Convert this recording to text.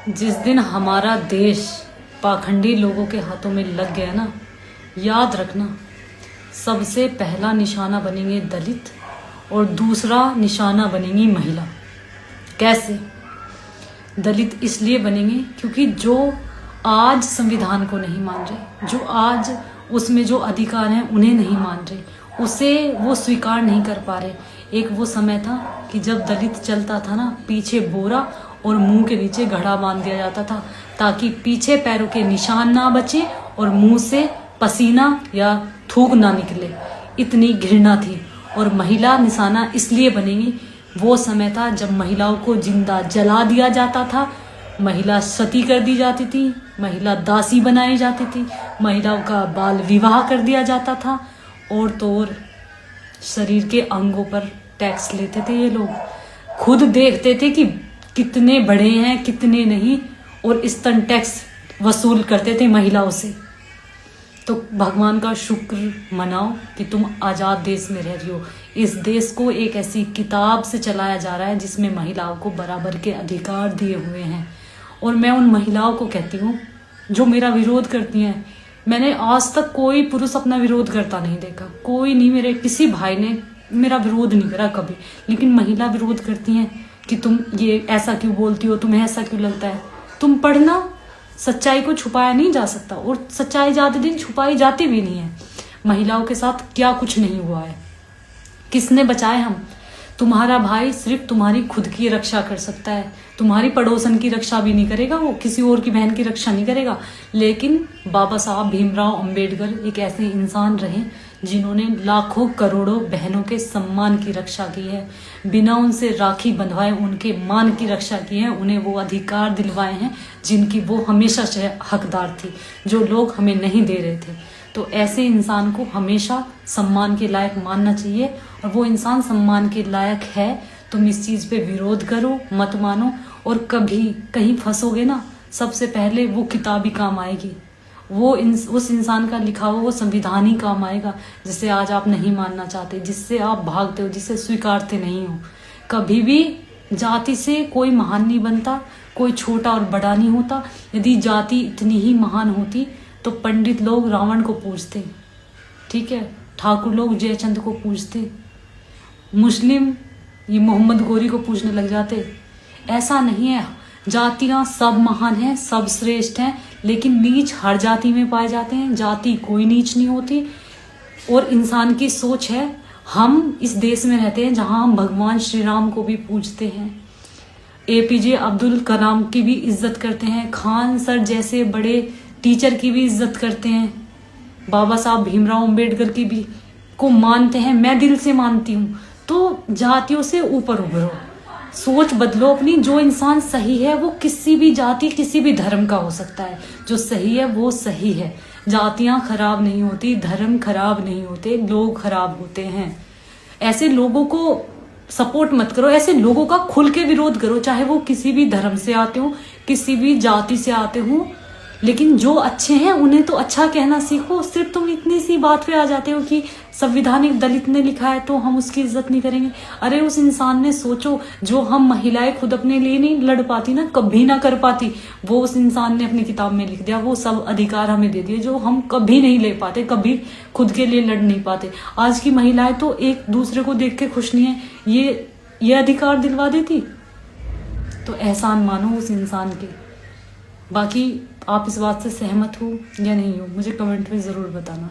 जिस दिन हमारा देश पाखंडी लोगों के हाथों में लग गया ना, याद रखना सबसे पहला निशाना बनेंगे दलित और दूसरा निशाना बनेंगी महिला। कैसे? दलित इसलिए बनेंगे क्योंकि जो आज संविधान को नहीं मान रहे, जो आज उसमें जो अधिकार हैं उन्हें नहीं मान रहे, उसे वो स्वीकार नहीं कर पा रहे। एक वो समय था कि जब दलित चलता था ना, पीछे बोरा और मुंह के नीचे घड़ा बांध दिया जाता था ताकि पीछे पैरों के निशान ना बचे और मुंह से पसीना या थूक ना निकले। इतनी घृणा थी। और महिला निशाना इसलिए बनेगी, वो समय था जब महिलाओं को जिंदा जला दिया जाता था, महिला सती कर दी जाती थी, महिला दासी बनाई जाती थी, महिलाओं का बाल विवाह कर दिया जाता था और तो और शरीर के अंगों पर टैक्स लेते थे। ये लोग खुद देखते थे कि कितने बढ़े हैं कितने नहीं, और स्तन टैक्स वसूल करते थे महिलाओं से। तो भगवान का शुक्र मनाओ कि तुम आज़ाद देश में रह रही हो। इस देश को एक ऐसी किताब से चलाया जा रहा है जिसमें महिलाओं को बराबर के अधिकार दिए हुए हैं। और मैं उन महिलाओं को कहती हूँ जो मेरा विरोध करती हैं। मैंने आज तक कोई पुरुष अपना विरोध करता नहीं देखा, कोई नहीं, मेरे किसी भाई ने मेरा विरोध नहीं करा कभी। लेकिन महिला विरोध करती हैं कि तुम ये ऐसा क्यों बोलती हो, तुम्हें ऐसा क्यों लगता है। तुम पढ़ना, सच्चाई को छुपाया नहीं जा सकता और सच्चाई ज़्यादा दिन छुपाई जाती भी नहीं है। महिलाओं के साथ क्या कुछ नहीं हुआ है, किसने बचाए हम। तुम्हारा भाई सिर्फ तुम्हारी खुद की रक्षा कर सकता है, तुम्हारी पड़ोसन की रक्षा भी नहीं करेगा, वो किसी और की बहन की रक्षा नहीं करेगा। लेकिन बाबा साहब भीमराव अंबेडकर एक ऐसे इंसान रहे जिन्होंने लाखों करोड़ों बहनों के सम्मान की रक्षा की है, बिना उनसे राखी बंधवाए उनके मान की रक्षा की है, उन्हें वो अधिकार दिलवाए हैं जिनकी वो हमेशा से हकदार थी, जो लोग हमें नहीं दे रहे थे। तो ऐसे इंसान को हमेशा सम्मान के लायक मानना चाहिए और वो इंसान सम्मान के लायक है। तुम इस चीज़ पे विरोध करो, मत मानो। और कभी कहीं फंसोगे ना, सबसे पहले वो किताब ही काम आएगी, वो उस इंसान का लिखा हुआ वो संविधान ही काम आएगा जिसे आज आप नहीं मानना चाहते, जिससे आप भागते हो, जिसे स्वीकारते नहीं हो। कभी भी जाति से कोई महान नहीं बनता, कोई छोटा और बड़ा नहीं होता। यदि जाति इतनी ही महान होती तो पंडित लोग रावण को पूजते, ठीक है, ठाकुर लोग जयचंद को पूजते, मुस्लिम ये मोहम्मद गोरी को पूजने लग जाते। ऐसा नहीं है, जातियां सब महान हैं, सब श्रेष्ठ हैं, लेकिन नीच हर जाति में पाए जाते हैं। जाति कोई नीच नहीं होती। और इंसान की सोच है, हम इस देश में रहते हैं जहां हम भगवान श्री राम को भी पूजते हैं, APJ अब्दुल कलाम की भी इज्जत करते हैं, खान सर जैसे बड़े टीचर की भी इज्जत करते हैं, बाबा साहब भीमराव अंबेडकर की भी को मानते हैं। मैं दिल से मानती हूँ। तो जातियों से ऊपर उभरो, सोच बदलो अपनी। जो इंसान सही है वो किसी भी जाति किसी भी धर्म का हो सकता है, जो सही है वो सही है। जातियां खराब नहीं होती, धर्म खराब नहीं होते, लोग खराब होते हैं। ऐसे लोगों को सपोर्ट मत करो, ऐसे लोगों का खुल के विरोध करो, चाहे वो किसी भी धर्म से आते हो, किसी भी जाति से आते हो। लेकिन जो अच्छे हैं उन्हें तो अच्छा कहना सीखो। सिर्फ तुम इतनी सी बात पे आ जाते हो कि संविधानिक दलित ने लिखा है तो हम उसकी इज्जत नहीं करेंगे। अरे उस इंसान ने सोचो, जो हम महिलाएं खुद अपने लिए नहीं लड़ पाती ना, कभी ना कर पाती, वो उस इंसान ने अपनी किताब में लिख दिया। वो सब अधिकार हमें दे दिए जो हम कभी नहीं ले पाते, कभी खुद के लिए लड़ नहीं पाते। आज की महिलाएं तो एक दूसरे को देख के खुश नहीं है, ये अधिकार दिलवा देती। तो एहसान मानो उस इंसान के। बाकी आप इस बात से सहमत हो या नहीं हो, मुझे कमेंट में ज़रूर बताना।